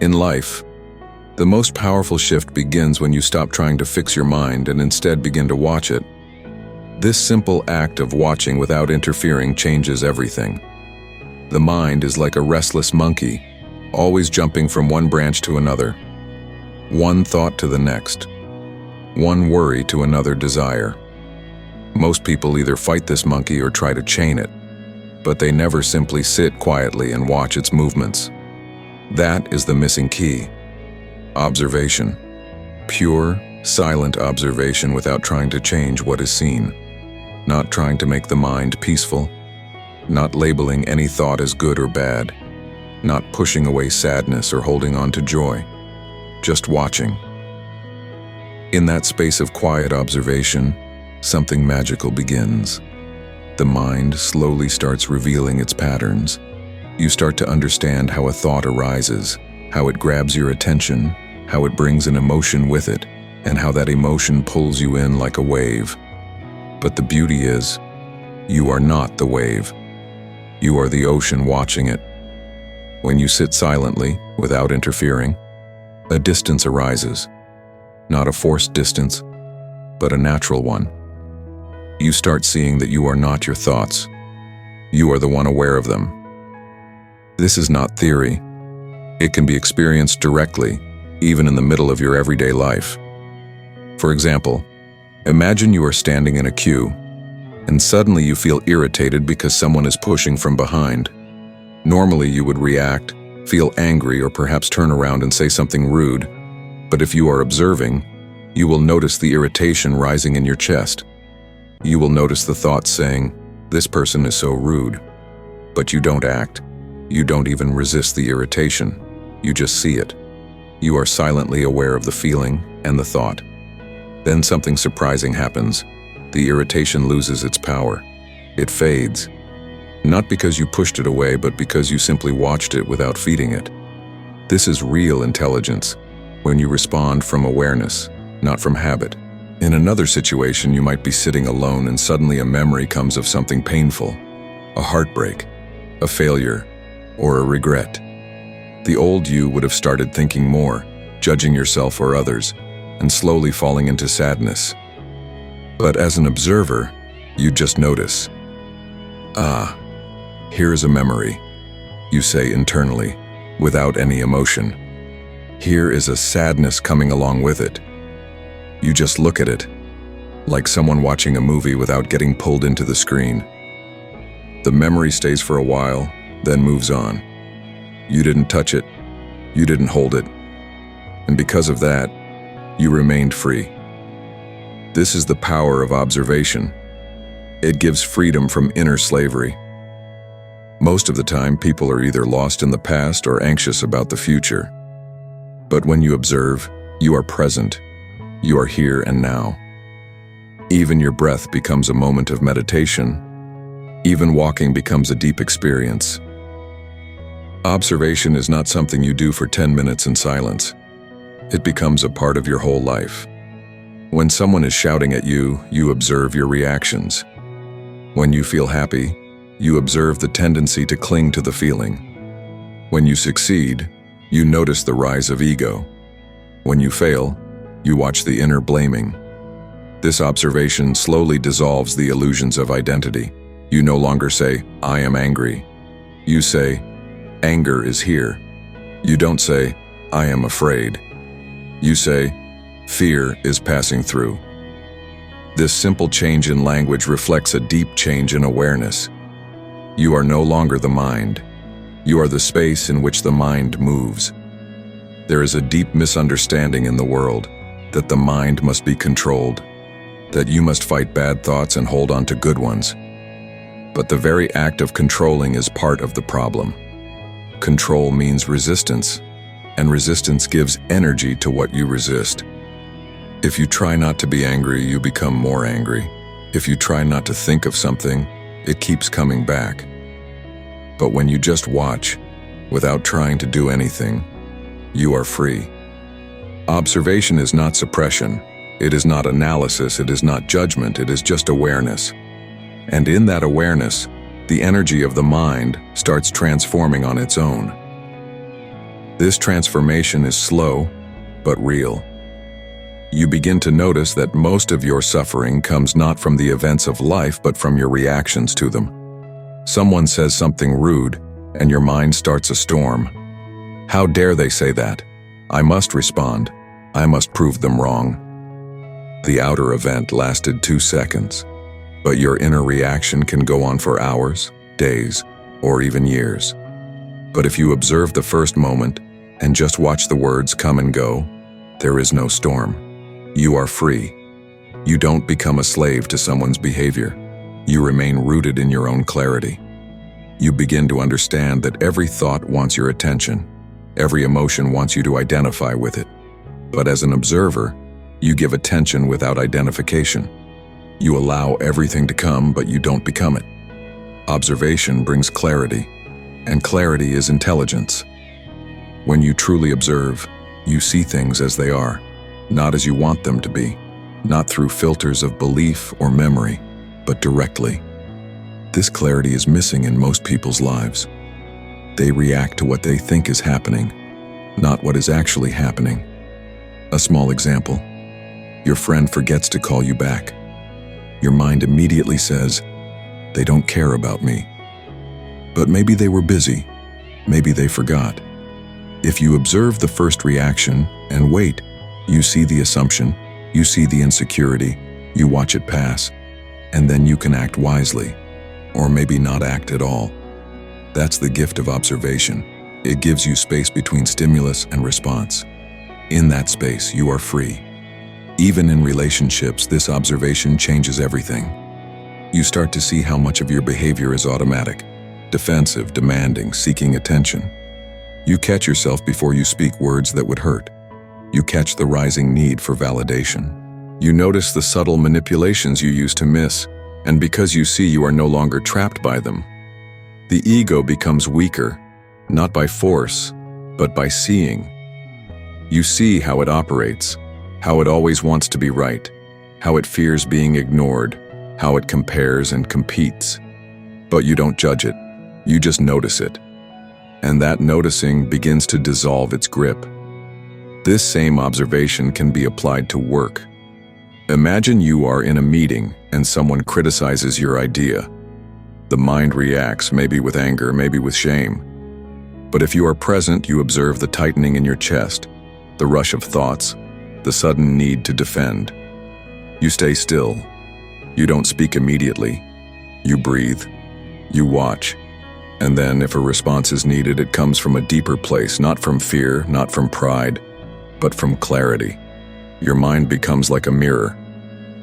In life, the most powerful shift begins when you stop trying to fix your mind and instead begin to watch it. This simple act of watching without interfering changes everything. The mind is like a restless monkey, always jumping from one branch to another, one thought to the next, one worry to another desire. Most people either fight this monkey or try to chain it, but they never simply sit quietly and watch its movements. That is the missing key. Observation. Pure, silent observation without trying to change what is seen. Not trying to make the mind peaceful. Not labeling any thought as good or bad. Not pushing away sadness or holding on to joy. Just watching. In that space of quiet observation, something magical begins. The mind slowly starts revealing its patterns. You start to understand how a thought arises, how it grabs your attention, how it brings an emotion with it, and how that emotion pulls you in like a wave. But the beauty is, you are not the wave. You are the ocean watching it. When you sit silently, without interfering, a distance arises. Not a forced distance, but a natural one. You start seeing that you are not your thoughts. You are the one aware of them. This is not theory. It can be experienced directly, even in the middle of your everyday life. For example, imagine you are standing in a queue, and suddenly you feel irritated because someone is pushing from behind. Normally you would react, feel angry, or perhaps turn around and say something rude. But if you are observing, you will notice the irritation rising in your chest. You will notice the thoughts saying, "This person is so rude." But you don't act. You don't even resist the irritation. You just see it. You are silently aware of the feeling and the thought. Then something surprising happens. The irritation loses its power. It fades. Not because you pushed it away, but because you simply watched it without feeding it. This is real intelligence, when you respond from awareness, not from habit. In another situation, you might be sitting alone and suddenly a memory comes of something painful, a heartbreak, a failure, or a regret. The old you would have started thinking more, judging yourself or others, and slowly falling into sadness. But as an observer, you just notice. "Ah, here is a memory," you say internally, without any emotion. "Here is a sadness coming along with it." You just look at it, like someone watching a movie without getting pulled into the screen. The memory stays for a while, then moves on. You didn't touch it, you didn't hold it, and because of that, you remained free. This is the power of observation. It gives freedom from inner slavery. Most of the time, people are either lost in the past or anxious about the future. But when you observe, you are present. You are here and now. Even your breath becomes a moment of meditation. Even walking becomes a deep experience. Observation is not something you do for 10 minutes in silence. It becomes a part of your whole life. When someone is shouting at you, you observe your reactions. When you feel happy, you observe the tendency to cling to the feeling. When you succeed, you notice the rise of ego. When you fail, you watch the inner blaming. This observation slowly dissolves the illusions of identity. You no longer say, "I am angry." You say, "Anger is here." You don't say, "I am afraid." You say, "Fear is passing through." This simple change in language reflects a deep change in awareness. You are no longer the mind. You are the space in which the mind moves. There is a deep misunderstanding in the world that the mind must be controlled, that you must fight bad thoughts and hold on to good ones. But the very act of controlling is part of the problem. Control means resistance, and resistance gives energy to what you resist. If you try not to be angry, you become more angry. If you try not to think of something, it keeps coming back. But when you just watch, without trying to do anything, you are free. Observation is not suppression. It is not analysis. It is not judgment. It is just awareness. And in that awareness, the energy of the mind starts transforming on its own. This transformation is slow, but real. You begin to notice that most of your suffering comes not from the events of life, but from your reactions to them. Someone says something rude, and your mind starts a storm. How dare they say that? I must respond. I must prove them wrong. The outer event lasted 2 seconds, but your inner reaction can go on for hours, days, or even years. But if you observe the first moment and just watch the words come and go, there is no storm. You are free. You don't become a slave to someone's behavior. You remain rooted in your own clarity. You begin to understand that every thought wants your attention. Every emotion wants you to identify with it. But as an observer, you give attention without identification. You allow everything to come, but you don't become it. Observation brings clarity, and clarity is intelligence. When you truly observe, you see things as they are, not as you want them to be, not through filters of belief or memory, but directly. This clarity is missing in most people's lives. They react to what they think is happening, not what is actually happening. A small example. Your friend forgets to call you back. Your mind immediately says, "They don't care about me." But maybe they were busy. Maybe they forgot. If you observe the first reaction and wait, you see the assumption, you see the insecurity, you watch it pass, and then you can act wisely, or maybe not act at all. That's the gift of observation. It gives you space between stimulus and response. In that space, you are free. Even in relationships, this observation changes everything. You start to see how much of your behavior is automatic, defensive, demanding, seeking attention. You catch yourself before you speak words that would hurt. You catch the rising need for validation. You notice the subtle manipulations you used to miss, and because you see you are no longer trapped by them, the ego becomes weaker, not by force, but by seeing. You see how it operates, how it always wants to be right, how it fears being ignored, how it compares and competes. But you don't judge it, you just notice it. And that noticing begins to dissolve its grip. This same observation can be applied to work. Imagine you are in a meeting and someone criticizes your idea. The mind reacts, maybe with anger, maybe with shame. But if you are present, you observe the tightening in your chest, the rush of thoughts, the sudden need to defend. You stay still. You don't speak immediately. You breathe. You watch. And then, if a response is needed, it comes from a deeper place, not from fear, not from pride, but from clarity. Your mind becomes like a mirror.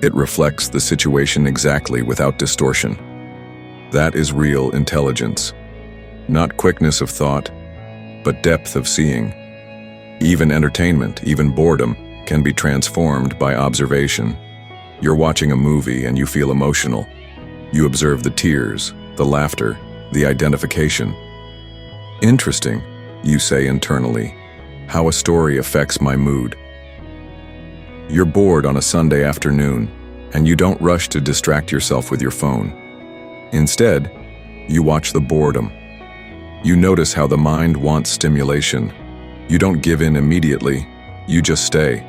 It reflects the situation exactly without distortion. That is real intelligence. Not quickness of thought, but depth of seeing. Even entertainment, even boredom, can be transformed by observation. You're watching a movie and you feel emotional. You observe the tears, the laughter, the identification. Interesting, you say internally, how a story affects my mood. You're bored on a Sunday afternoon, and you don't rush to distract yourself with your phone. Instead, you watch the boredom. You notice how the mind wants stimulation. You don't give in immediately, you just stay.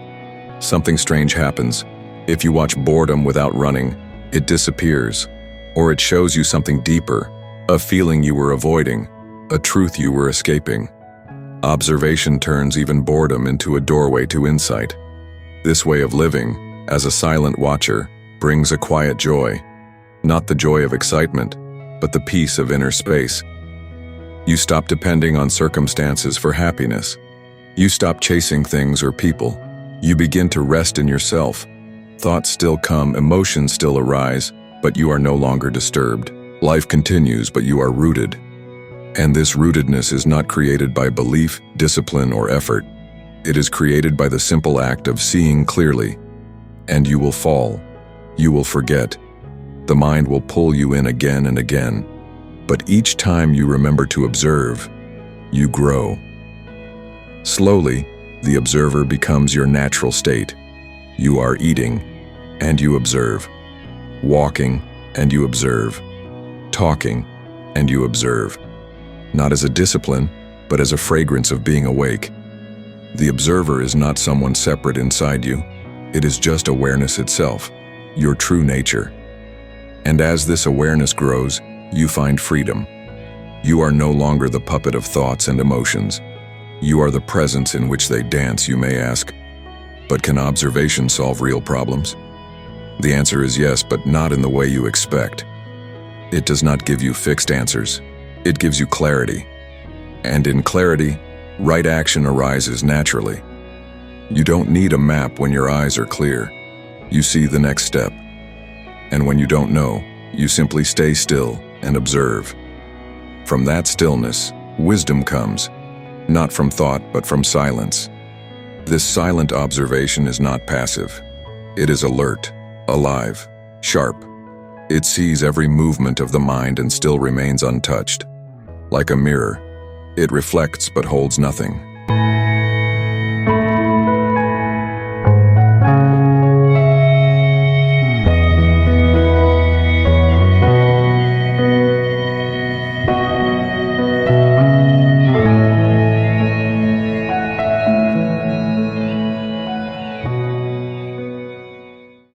Something strange happens. If you watch boredom without running, it disappears, or it shows you something deeper, a feeling you were avoiding, a truth you were escaping. Observation turns even boredom into a doorway to insight. This way of living, as a silent watcher, brings a quiet joy. Not the joy of excitement, but the peace of inner space. You stop depending on circumstances for happiness. You stop chasing things or people. You begin to rest in yourself. Thoughts still come, emotions still arise, but you are no longer disturbed. Life continues, but you are rooted. And this rootedness is not created by belief, discipline, or effort. It is created by the simple act of seeing clearly. And you will fall. You will forget. The mind will pull you in again and again. But each time you remember to observe, you grow. Slowly, the observer becomes your natural state. You are eating, and you observe. Walking, and you observe. Talking, and you observe. Not as a discipline, but as a fragrance of being awake. The observer is not someone separate inside you. It is just awareness itself, your true nature. And as this awareness grows, you find freedom. You are no longer the puppet of thoughts and emotions. You are the presence in which they dance, you may ask. But can observation solve real problems? The answer is yes, but not in the way you expect. It does not give you fixed answers. It gives you clarity. And in clarity, right action arises naturally. You don't need a map when your eyes are clear. You see the next step. And when you don't know, you simply stay still and observe. From that stillness, wisdom comes, not from thought but from silence. This silent observation is not passive. It is alert, alive, sharp. It sees every movement of the mind and still remains untouched. Like a mirror, it reflects but holds nothing.